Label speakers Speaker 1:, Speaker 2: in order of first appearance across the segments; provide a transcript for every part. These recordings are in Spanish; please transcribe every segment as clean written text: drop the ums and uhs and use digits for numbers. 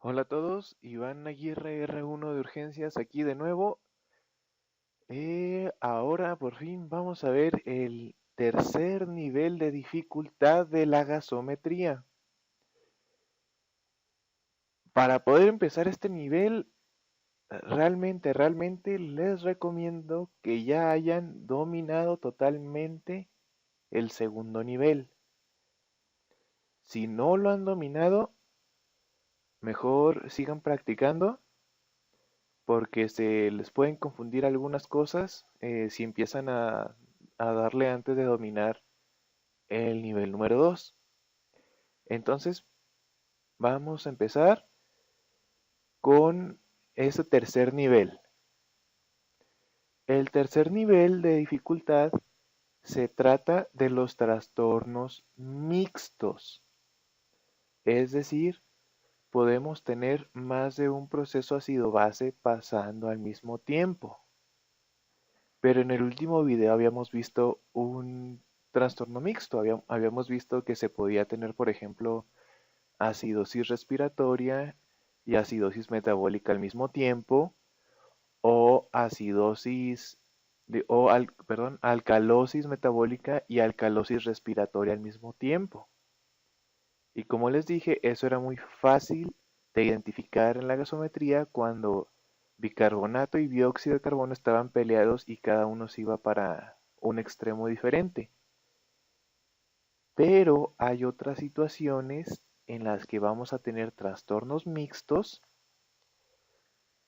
Speaker 1: Hola a todos, Iván Aguirre R1 de Urgencias aquí de nuevo. Ahora por fin vamos a ver el tercer nivel de dificultad de la gasometría. Para poder empezar este nivel, realmente les recomiendo que ya hayan dominado totalmente el segundo nivel. Si no lo han dominado, mejor sigan practicando porque se les pueden confundir algunas cosas si empiezan a darle antes de dominar el nivel número 2. Entonces, vamos a empezar con ese tercer nivel. El tercer nivel de dificultad se trata de los trastornos mixtos, es decir, podemos tener más de un proceso ácido-base pasando al mismo tiempo. Pero en el último video habíamos visto un trastorno mixto. Habíamos visto que se podía tener, por ejemplo, acidosis respiratoria y acidosis metabólica al mismo tiempo, o alcalosis metabólica y alcalosis respiratoria al mismo tiempo. Y como les dije, eso era muy fácil de identificar en la gasometría cuando bicarbonato y dióxido de carbono estaban peleados y cada uno se iba para un extremo diferente. Pero hay otras situaciones en las que vamos a tener trastornos mixtos,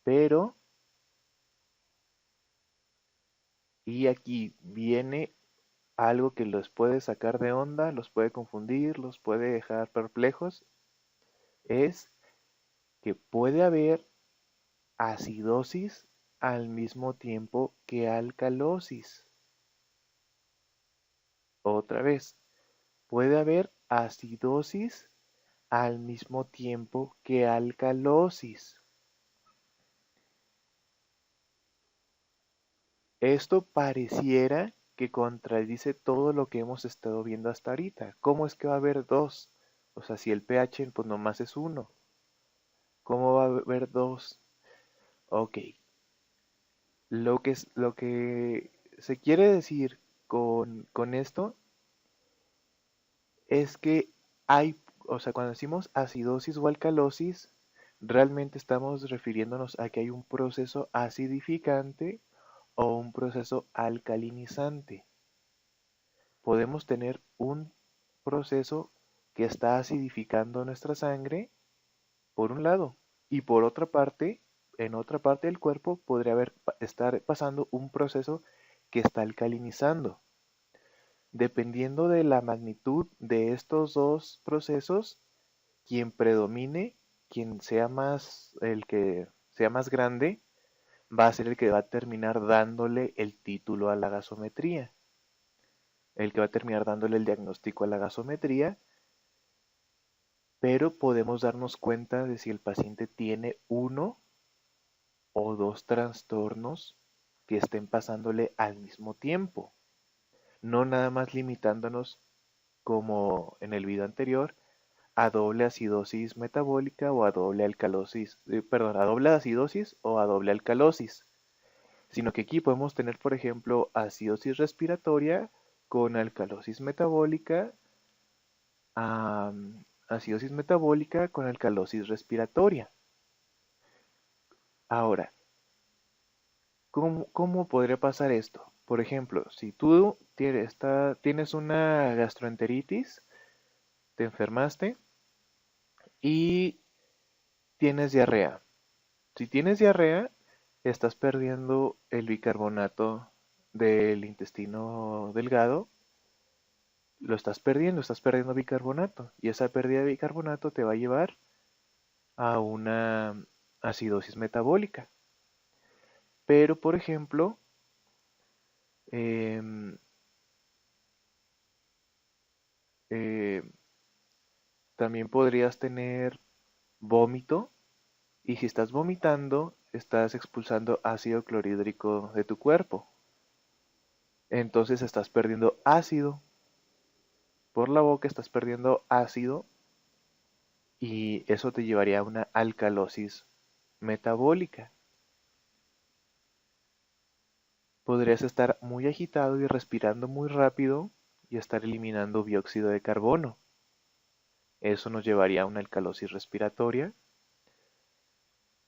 Speaker 1: pero, y aquí viene algo que los puede sacar de onda, los puede confundir, los puede dejar perplejos, es que puede haber acidosis al mismo tiempo que alcalosis. Otra vez, puede haber acidosis al mismo tiempo que alcalosis. Esto pareciera que contradice todo lo que hemos estado viendo hasta ahorita. ¿Cómo es que va a haber dos? O sea, si el pH pues nomás es uno, ¿cómo va a haber dos? Ok, lo que se quiere decir con esto es que hay, o sea, cuando decimos acidosis o alcalosis, realmente estamos refiriéndonos a que hay un proceso acidificante o un proceso alcalinizante. Podemos tener un proceso que está acidificando nuestra sangre, por un lado, y por otra parte, en otra parte del cuerpo podría estar pasando un proceso que está alcalinizando. Dependiendo de la magnitud de estos dos procesos, quien predomine, el que sea más grande, va a ser el que va a terminar dándole el título a la gasometría, el que va a terminar dándole el diagnóstico a la gasometría, pero podemos darnos cuenta de si el paciente tiene uno o dos trastornos que estén pasándole al mismo tiempo, no nada más limitándonos como en el video anterior a doble acidosis metabólica o a doble a doble acidosis o a doble alcalosis, sino que aquí podemos tener, por ejemplo, acidosis respiratoria con alcalosis metabólica, acidosis metabólica con alcalosis respiratoria. Ahora, ¿cómo podría pasar esto? Por ejemplo, si tú tienes una gastroenteritis, te enfermaste y tienes diarrea. Si tienes diarrea, estás perdiendo el bicarbonato del intestino delgado, estás perdiendo bicarbonato, y esa pérdida de bicarbonato te va a llevar a una acidosis metabólica. Pero, por ejemplo, em, eh, también podrías tener vómito, y si estás vomitando, estás expulsando ácido clorhídrico de tu cuerpo. Entonces estás perdiendo ácido. Por la boca estás perdiendo ácido y eso te llevaría a una alcalosis metabólica. Podrías estar muy agitado y respirando muy rápido y estar eliminando dióxido de carbono. Eso nos llevaría a una alcalosis respiratoria.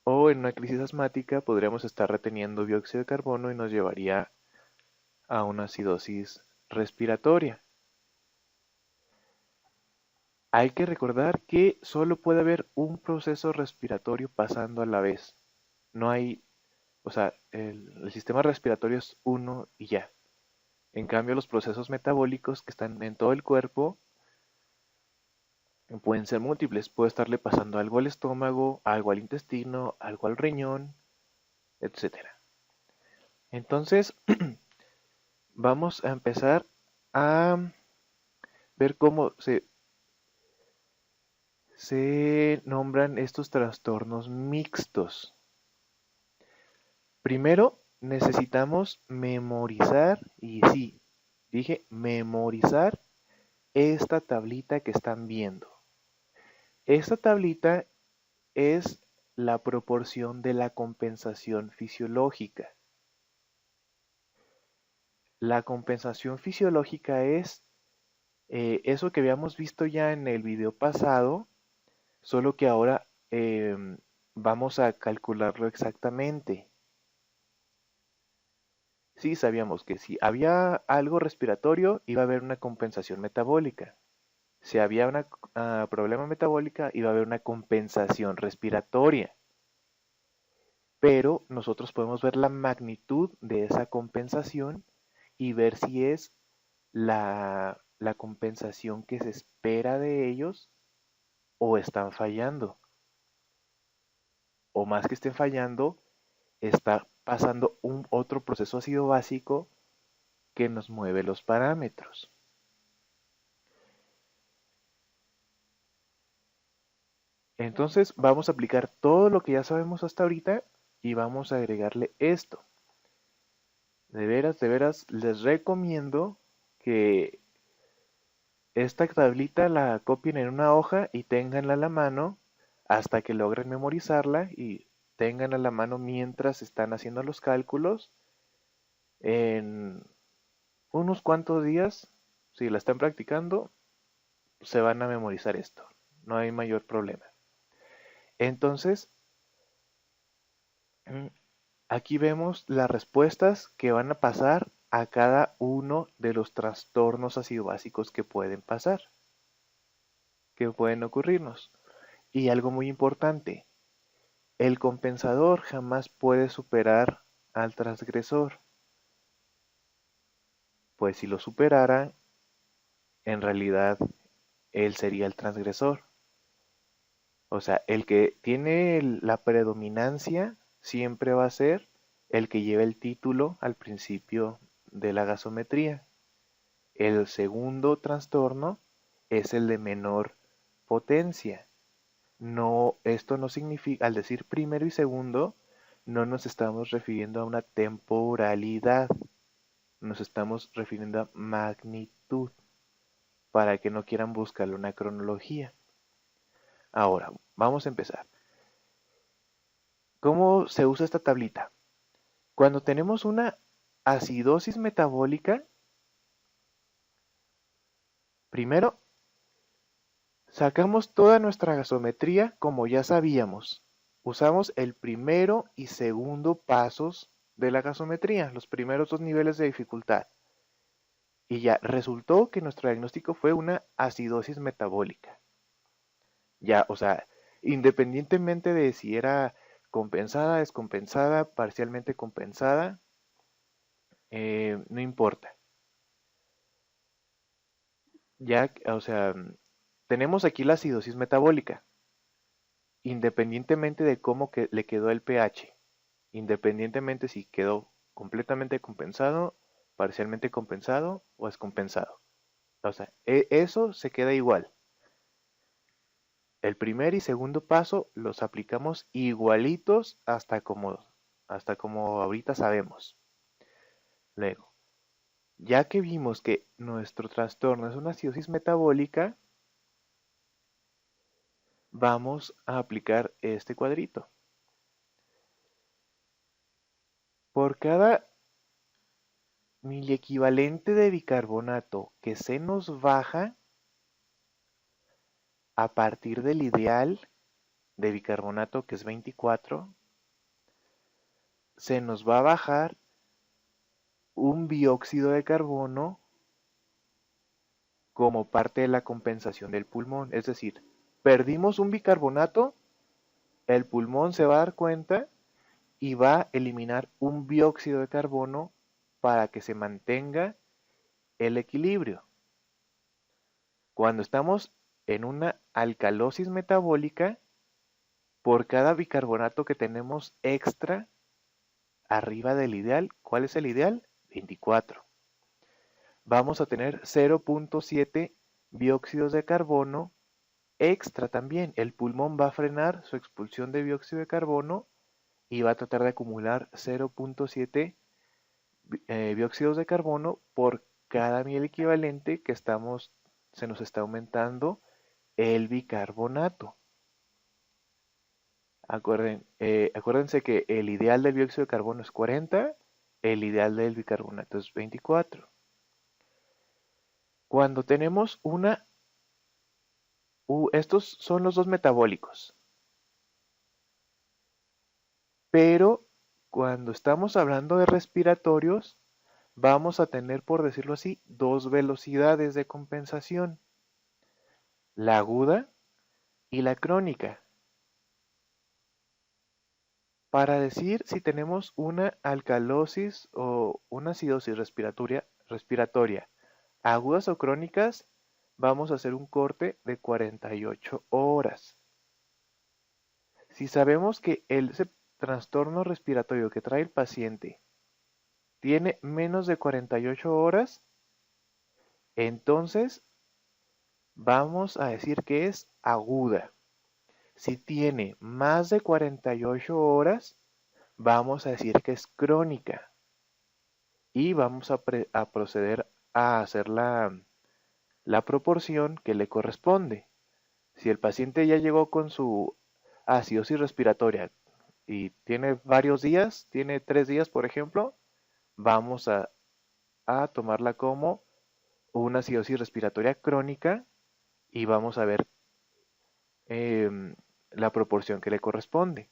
Speaker 1: O en una crisis asmática podríamos estar reteniendo dióxido de carbono y nos llevaría a una acidosis respiratoria. Hay que recordar que solo puede haber un proceso respiratorio pasando a la vez. No hay, o sea, el sistema respiratorio es uno y ya. En cambio, los procesos metabólicos que están en todo el cuerpo pueden ser múltiples. Puede estarle pasando algo al estómago, algo al intestino, algo al riñón, etcétera. Entonces, vamos a empezar a ver cómo se nombran estos trastornos mixtos. Primero, necesitamos memorizar, y sí, dije memorizar esta tablita que están viendo. Esta tablita es la proporción de la compensación fisiológica. La compensación fisiológica es eso que habíamos visto ya en el video pasado, solo que ahora vamos a calcularlo exactamente. Sí, sabíamos que si había algo respiratorio, iba a haber una compensación metabólica. Si había un problema metabólica, iba a haber una compensación respiratoria. Pero nosotros podemos ver la magnitud de esa compensación y ver si es la compensación que se espera de ellos o están fallando. O más que estén fallando, está pasando un otro proceso ácido básico que nos mueve los parámetros. Entonces vamos a aplicar todo lo que ya sabemos hasta ahorita y vamos a agregarle esto. De veras, les recomiendo que esta tablita la copien en una hoja y ténganla a la mano hasta que logren memorizarla y tengan a la mano mientras están haciendo los cálculos. En unos cuantos días, si la están practicando, se van a memorizar esto. No hay mayor problema. Entonces, aquí vemos las respuestas que van a pasar a cada uno de los trastornos acidobásicos que pueden pasar, que pueden ocurrirnos. Y algo muy importante, el compensador jamás puede superar al transgresor, pues si lo superara, en realidad él sería el transgresor. O sea, el que tiene la predominancia siempre va a ser el que lleva el título al principio de la gasometría. El segundo trastorno es el de menor potencia. No, esto no significa, al decir primero y segundo, no nos estamos refiriendo a una temporalidad, nos estamos refiriendo a magnitud, para que no quieran buscarle una cronología. Ahora, vamos a empezar. ¿Cómo se usa esta tablita? Cuando tenemos una acidosis metabólica, primero sacamos toda nuestra gasometría como ya sabíamos. Usamos el primero y segundo pasos de la gasometría, los primeros dos niveles de dificultad. Y ya resultó que nuestro diagnóstico fue una acidosis metabólica. Ya, o sea, independientemente de si era compensada, descompensada, parcialmente compensada, no importa. Ya, o sea, tenemos aquí la acidosis metabólica, independientemente de cómo le quedó el pH, independientemente si quedó completamente compensado, parcialmente compensado o descompensado. O sea, eso se queda igual. El primer y segundo paso los aplicamos igualitos hasta como ahorita sabemos. Luego, ya que vimos que nuestro trastorno es una acidosis metabólica, vamos a aplicar este cuadrito. Por cada miliequivalente de bicarbonato que se nos baja a partir del ideal de bicarbonato, que es 24, se nos va a bajar un dióxido de carbono como parte de la compensación del pulmón. Es decir, perdimos un bicarbonato, el pulmón se va a dar cuenta y va a eliminar un dióxido de carbono para que se mantenga el equilibrio. Cuando estamos en una alcalosis metabólica, por cada bicarbonato que tenemos extra arriba del ideal, ¿cuál es el ideal? 24. Vamos a tener 0.7 dióxidos de carbono extra también. El pulmón va a frenar su expulsión de dióxido de carbono y va a tratar de acumular 0.7 dióxidos de carbono por cada miel equivalente que se nos está aumentando el bicarbonato. Acuérdense que el ideal del dióxido de carbono es 40, el ideal del bicarbonato es 24. Cuando tenemos estos son los dos metabólicos, pero cuando estamos hablando de respiratorios, vamos a tener, por decirlo así, dos velocidades de compensación, la aguda y la crónica. Para decir si tenemos una alcalosis o una acidosis respiratoria agudas o crónicas, vamos a hacer un corte de 48 horas. Si sabemos que ese trastorno respiratorio que trae el paciente tiene menos de 48 horas, entonces vamos a decir que es aguda. Si tiene más de 48 horas, vamos a decir que es crónica. Y vamos a proceder a hacer la proporción que le corresponde. Si el paciente ya llegó con su acidosis respiratoria y tiene varios días, tiene 3 días por ejemplo, vamos a tomarla como una acidosis respiratoria crónica y vamos a ver la proporción que le corresponde.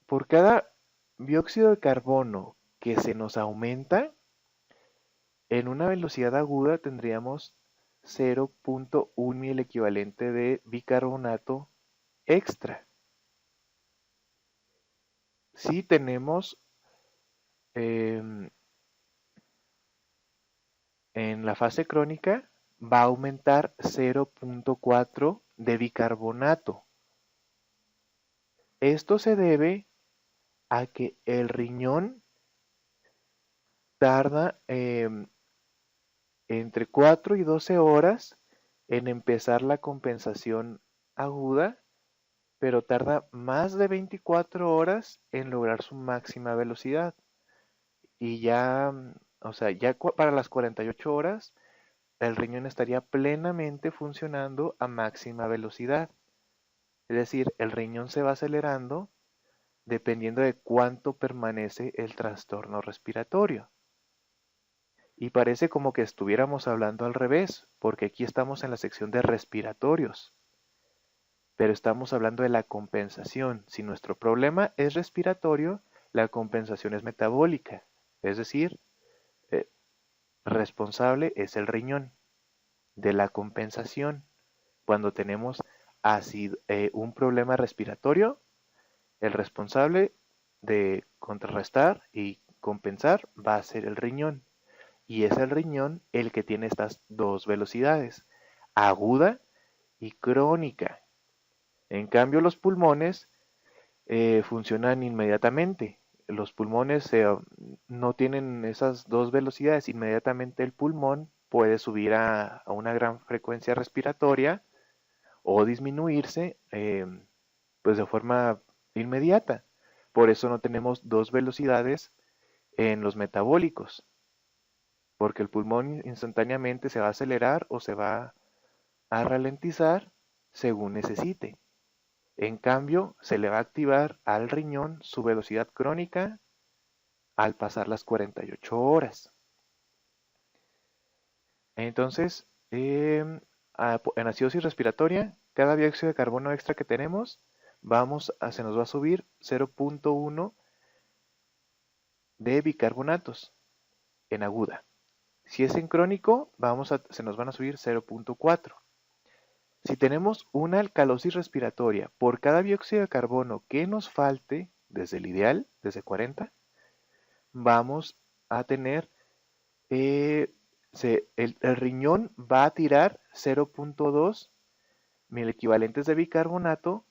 Speaker 1: Por cada dióxido de carbono que se nos aumenta, en una velocidad aguda tendríamos 0.1 mil equivalente de bicarbonato extra. Si tenemos en la fase crónica, va a aumentar 0.4 de bicarbonato. Esto se debe a que el riñón tarda entre 4 y 12 horas en empezar la compensación aguda, pero tarda más de 24 horas en lograr su máxima velocidad. Y ya, o sea, ya para las 48 horas, el riñón estaría plenamente funcionando a máxima velocidad. Es decir, el riñón se va acelerando dependiendo de cuánto permanece el trastorno respiratorio. Y parece como que estuviéramos hablando al revés, porque aquí estamos en la sección de respiratorios. Pero estamos hablando de la compensación. Si nuestro problema es respiratorio, la compensación es metabólica. Es decir, eh, responsable es el riñón de la compensación. Cuando tenemos un problema respiratorio, el responsable de contrarrestar y compensar va a ser el riñón. Y es el riñón el que tiene estas dos velocidades, aguda y crónica. En cambio, los pulmones funcionan inmediatamente. Los pulmones no tienen esas dos velocidades. Inmediatamente el pulmón puede subir a una gran frecuencia respiratoria o disminuirse pues de forma inmediata. Por eso no tenemos dos velocidades en los metabólicos, porque el pulmón instantáneamente se va a acelerar o se va a ralentizar según necesite. En cambio, se le va a activar al riñón su velocidad crónica al pasar las 48 horas. Entonces, en acidosis respiratoria, cada dióxido de carbono extra que tenemos, se nos va a subir 0.1 de bicarbonatos en aguda. Si es en crónico, se nos van a subir 0.4. Si tenemos una alcalosis respiratoria por cada dióxido de carbono que nos falte, desde el ideal, desde 40, vamos a tener, el riñón va a tirar 0.2 mil equivalentes de bicarbonato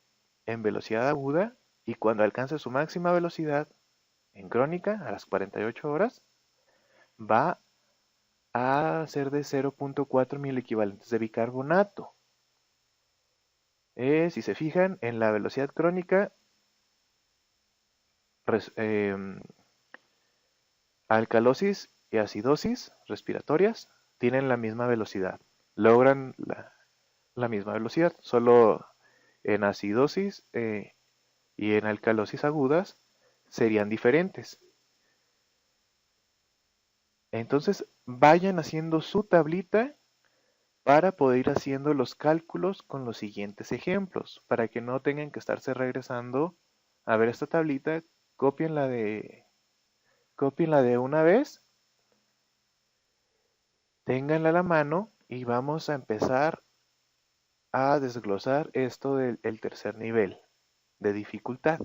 Speaker 1: en velocidad aguda, y cuando alcance su máxima velocidad en crónica, a las 48 horas, va a ser de 0.4 mil equivalentes de bicarbonato. Si se fijan, en la velocidad crónica, alcalosis y acidosis respiratorias tienen la misma velocidad, logran la misma velocidad, solo en acidosis y en alcalosis agudas serían diferentes. Entonces vayan haciendo su tablita para poder ir haciendo los cálculos con los siguientes ejemplos, para que no tengan que estarse regresando a ver esta tablita. Cópienla de una vez, ténganla a la mano y vamos a empezar a desglosar esto del tercer nivel de dificultad.